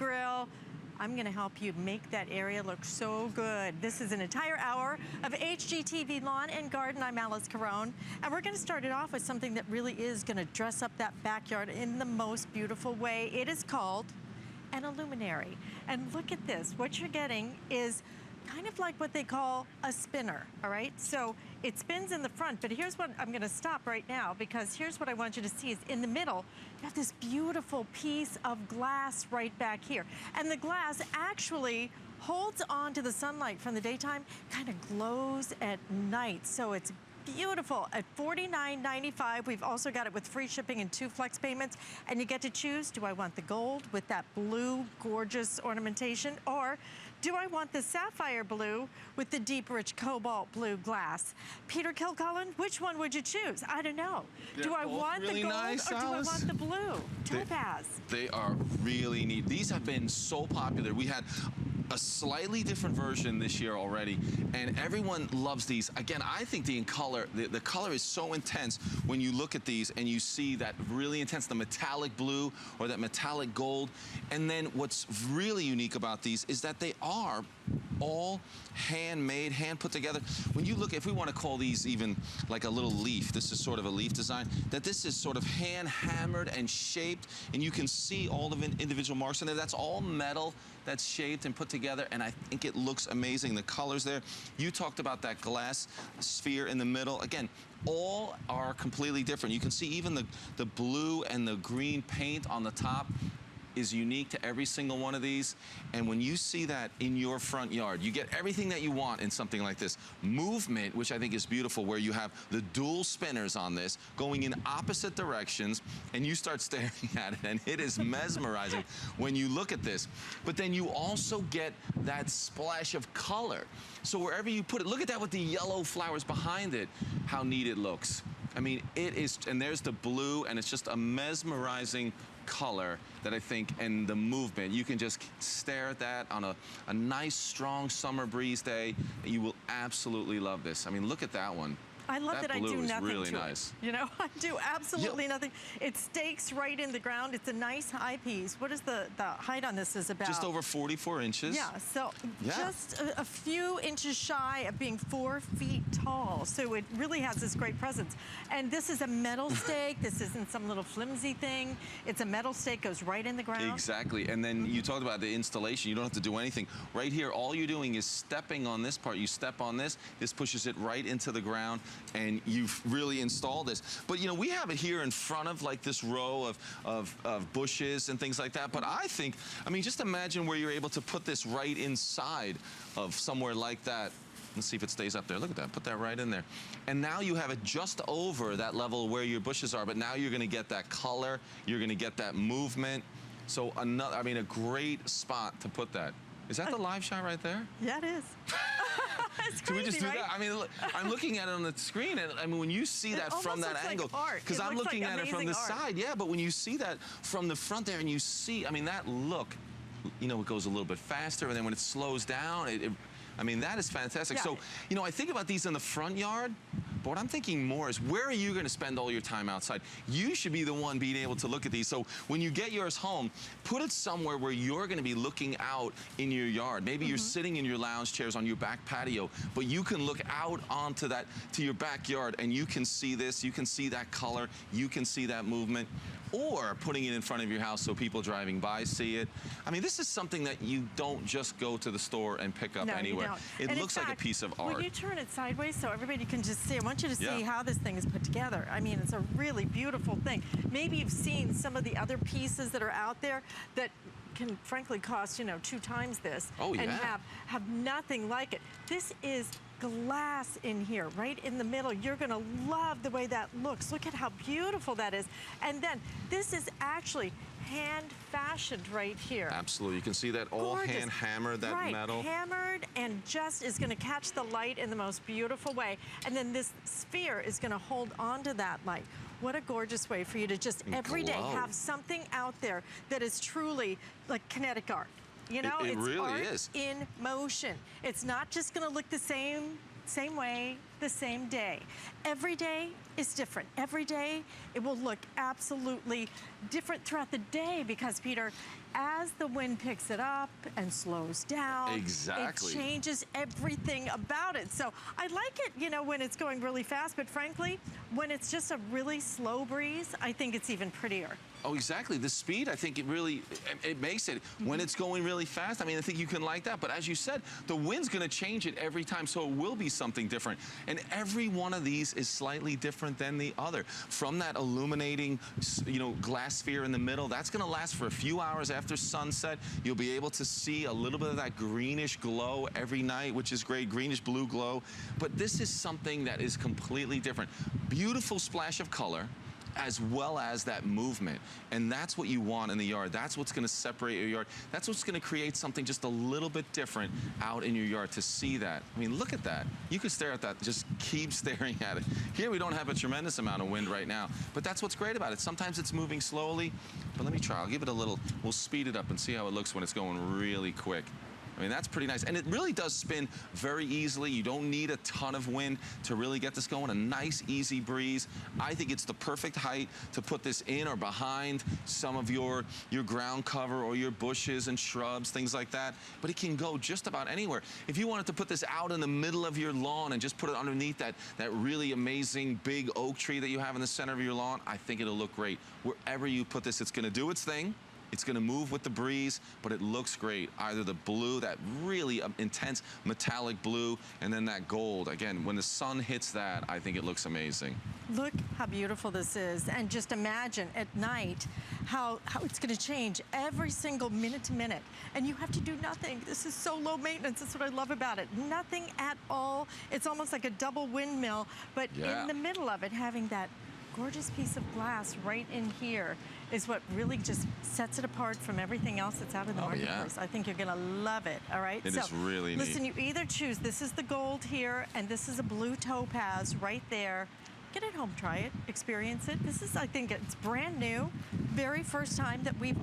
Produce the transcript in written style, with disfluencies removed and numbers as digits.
grill. I'm gonna help you make that area look so good. This is an entire hour of HGTV Lawn and Garden. I'm Alice Carone, and we're gonna start it off with something that really is gonna dress up that backyard in the most beautiful way. It is called an illuminary. And look at this, what you're getting is kind of like what they call a spinner, all right? So it spins in the front, but here's what I'm gonna stop right now, because here's what I want you to see is in the middle, you have this beautiful piece of glass right back here. And the glass actually holds on to the sunlight from the daytime, kind of glows at night. So it's beautiful at $49.95. We've also got it with free shipping and 2 flex payments. And you get to choose, do I want the gold with that blue, gorgeous ornamentation, or do I want the sapphire blue with the deep, rich cobalt blue glass? Peter Kilcullen, which one would you choose? I don't know. Do I want the gold or do I want the blue? Topaz. They are really neat. These have been so popular. We had a slightly different version this year already, and everyone loves these. Again, I think the color is so intense when you look at these and you see that really intense, the metallic blue or that metallic gold. And then what's really unique about these is that they are all handmade, hand put together. When you look, if we want to call these even like a little leaf, this is sort of a leaf design, that this is sort of hand hammered and shaped, and you can see all the individual marks in there. That's all metal that's shaped and put together, and I think it looks amazing. The colors there, you talked about that glass sphere in the middle. Again, all are completely different. You can see even the blue and the green paint on the top is unique to every single one of these. And when you see that in your front yard, you get everything that you want in something like this. Movement, which I think is beautiful, where you have the dual spinners on this going in opposite directions, and you start staring at it, and it is mesmerizing when you look at this. But then you also get that splash of color. So wherever you put it, look at that with the yellow flowers behind it, how neat it looks. I mean, it is, and there's the blue, and it's just a mesmerizing color that I think, and the movement, you can just stare at that on a nice, strong summer breeze day. You will absolutely love this. I mean, look at that one. I love that I do nothing really to nice. it. You know, I do absolutely nothing. It stakes right in the ground. It's a nice high piece. What is the height on this is about? Just over 44 inches. Yeah, so just a few inches shy of being 4 feet tall. So it really has this great presence. And this is a metal stake. This isn't some little flimsy thing. It's a metal stake, goes right in the ground. Exactly, and then you talked about the installation. You don't have to do anything. Right here, all you're doing is stepping on this part. You step on this, this pushes it right into the ground, and you've really installed this. But you know, we have it here in front of like this row of bushes and things like that. But I think, I mean, just imagine where you're able to put this right inside of somewhere like that. Let's see if it stays up there. Look at that, put that right in there. And now you have it just over that level where your bushes are, but now you're gonna get that color, you're gonna get that movement. So another, I mean, a great spot to put that. Is that the live shot right there? Yeah, it is. It's crazy, Can we just do right? that? I mean, look, I'm looking at it on the screen, and I mean, when you see that from that angle, because I'm looking at it from the side, yeah, but when you see that from the front there, and you see, I mean, that look, you know, it goes a little bit faster, and then when it slows down, I mean, that is fantastic. Yeah. So, you know, I think about these in the front yard, but what I'm thinking more is, where are you going to spend all your time outside? You should be the one being able to look at these. So when you get yours home, put it somewhere where you're going to be looking out in your yard. Maybe you're sitting in your lounge chairs on your back patio, but you can look out onto that, to your backyard, and you can see this, you can see that color, you can see that movement. Or putting it in front of your house so people driving by see it. I mean, this is something that you don't just go to the store and pick up anywhere. It looks like a piece of art. Will you turn it sideways so everybody can just see? I want you to see how this thing is put together. I mean, it's a really beautiful thing. Maybe you've seen some of the other pieces that are out there that can frankly cost, you know, 2 times this and have nothing like it. This is glass in here, right in the middle. You're gonna love the way that looks. Look at how beautiful that is. And then this is actually hand fashioned right here. Absolutely, you can see that all hand hammered, that metal. Hammered, and just is gonna catch the light in the most beautiful way. And then this sphere is gonna hold on to that light. What a gorgeous way for you to just every day have something out there that is truly like kinetic art. You know, it it's really art is in motion. It's not just gonna look the same way the same day. Every day is different. Every day it will look absolutely different throughout the day because, Peter, as the wind picks it up and slows down, exactly, it changes everything about it. So I like it, you know, when it's going really fast, but frankly, when it's just a really slow breeze, I think it's even prettier. Oh, exactly. The speed, I think it really, it makes it. When it's going really fast, I mean, I think you can like that. But as you said, the wind's going to change it every time, so it will be something different. And every one of these is slightly different than the other. From that illuminating, you know, glass sphere in the middle, that's going to last for a few hours after sunset. You'll be able to see a little bit of that greenish glow every night, which is great, greenish blue glow. But this is something that is completely different. Beautiful splash of color, as well as that movement. And that's what you want in the yard. That's what's going to separate your yard. That's what's going to create something just a little bit different out in your yard to see that. I mean, look at that. You could stare at that, just keep staring at it. Here we don't have a tremendous amount of wind right now, but that's what's great about it. Sometimes it's moving slowly, but let me try. I'll give it a little, we'll speed it up and see how it looks when it's going really quick. I mean, that's pretty nice. And it really does spin very easily. You don't need a ton of wind to really get this going. A nice, easy breeze. I think it's the perfect height to put this in or behind some of your ground cover or your bushes and shrubs, things like that. But it can go just about anywhere. If you wanted to put this out in the middle of your lawn and just put it underneath that really amazing big oak tree that you have in the center of your lawn, I think it'll look great. Wherever you put this, it's going to do its thing. It's going to move with the breeze, but it looks great. Either the blue, that really intense metallic blue, and then that gold. Again, when the sun hits that, I think it looks amazing. Look how beautiful this is. And just imagine at night how it's going to change every single minute to minute. And you have to do nothing. This is so low maintenance. That's what I love about it. Nothing at all. It's almost like a double windmill, but in the middle of it, having that gorgeous piece of glass right in here is what really just sets it apart from everything else that's out in the marketplace. I think you're going to love it, all right? It is really neat. Listen, you either choose, this is the gold here, and this is a blue topaz right there. Get it home, try it, experience it. This is, I think, it's brand new, very first time that we've